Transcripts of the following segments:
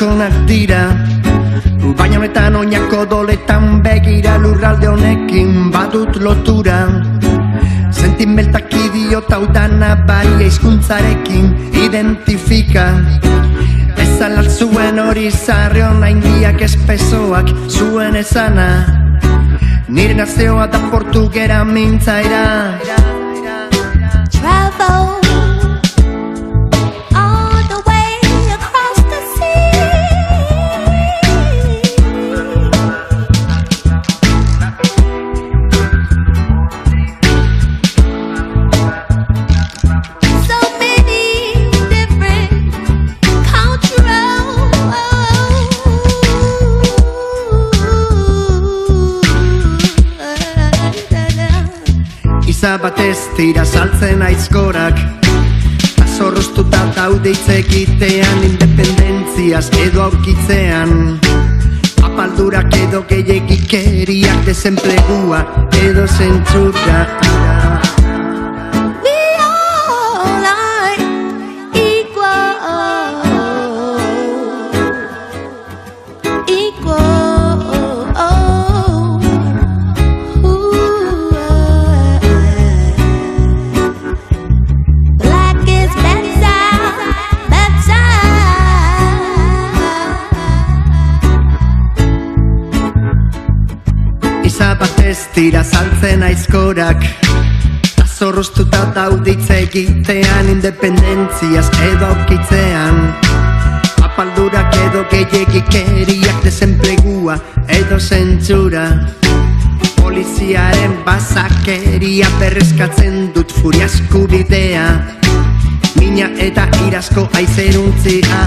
sakonak dira, baina honetan oinako doletan begira lurralde honekin badut lotura. Sentimentak idiota udana baria hizkuntzarekin identifika. Ezan zuen hori zarri hona indiak espesoak zuen esana. Nire nazioa da portugera mintzaira. Travel all the way across the sea. So many different cultural Iza batez tira saltzen aizkorak, azorroztuta daude itzekitean, independentziaz edo aurkitzean. Apaldurak edo gehiagikeriak, desenplegua edo zentzura. we all are equal. Black is better. Iza batez tira saltzen aizkorak, azorroztuta daude itzekitean, independentziaz edo aurkitzean. Apaldurak edo gehiagikeriak, desenplegua edo zentzura. Poliziaren basakeria berrezkatzen dut furiazko bidea, mina eta irazko aizeruntzia.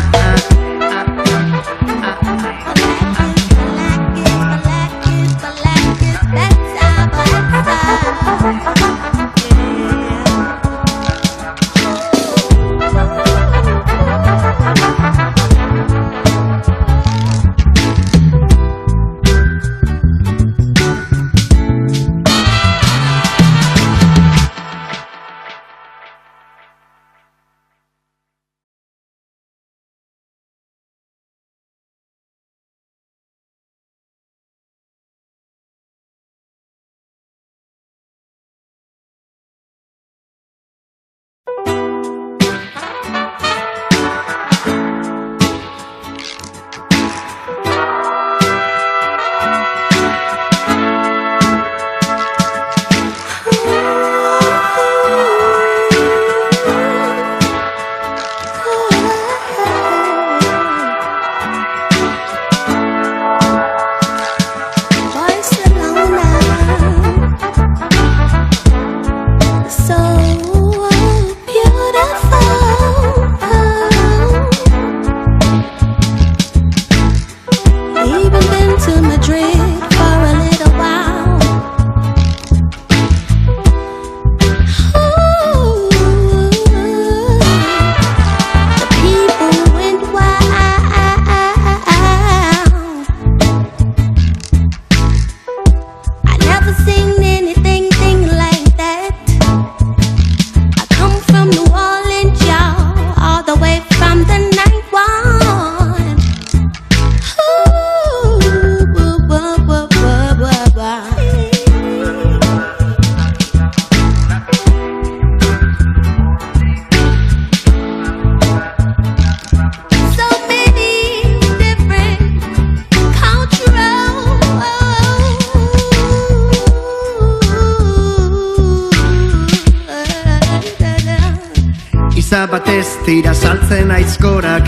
Iza batez tira saltzen aizkorak,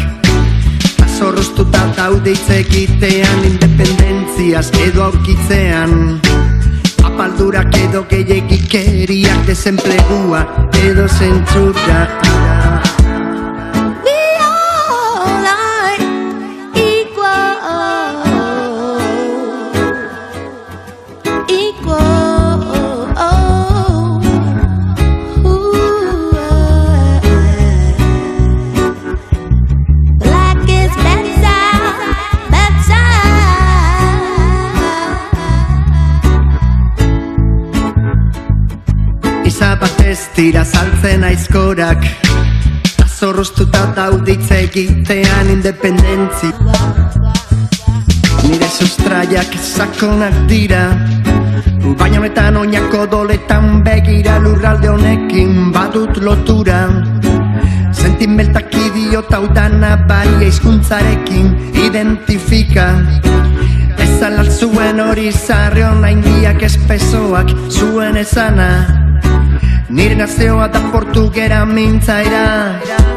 azorroztuta daude itzekitean, independentziaz edo aurkitzean. Apaldurak edo gehiagikeriak, desenplegua edo zentzura. We all are equal. Black is better. Iza batez tira saltzen aizkorak, Zorroztuta dauditze egitean independentzi. Nire sustraiak sakonak dira, baina honetan oinako doletan begira lurralde honekin badut lotura. Sentimentak idiota udana bai hizkuntzarekin identifika. Ezan altzuen hori zarre hona indiak espesoak zuen esana. Nire nazioa da portugera mintzaira.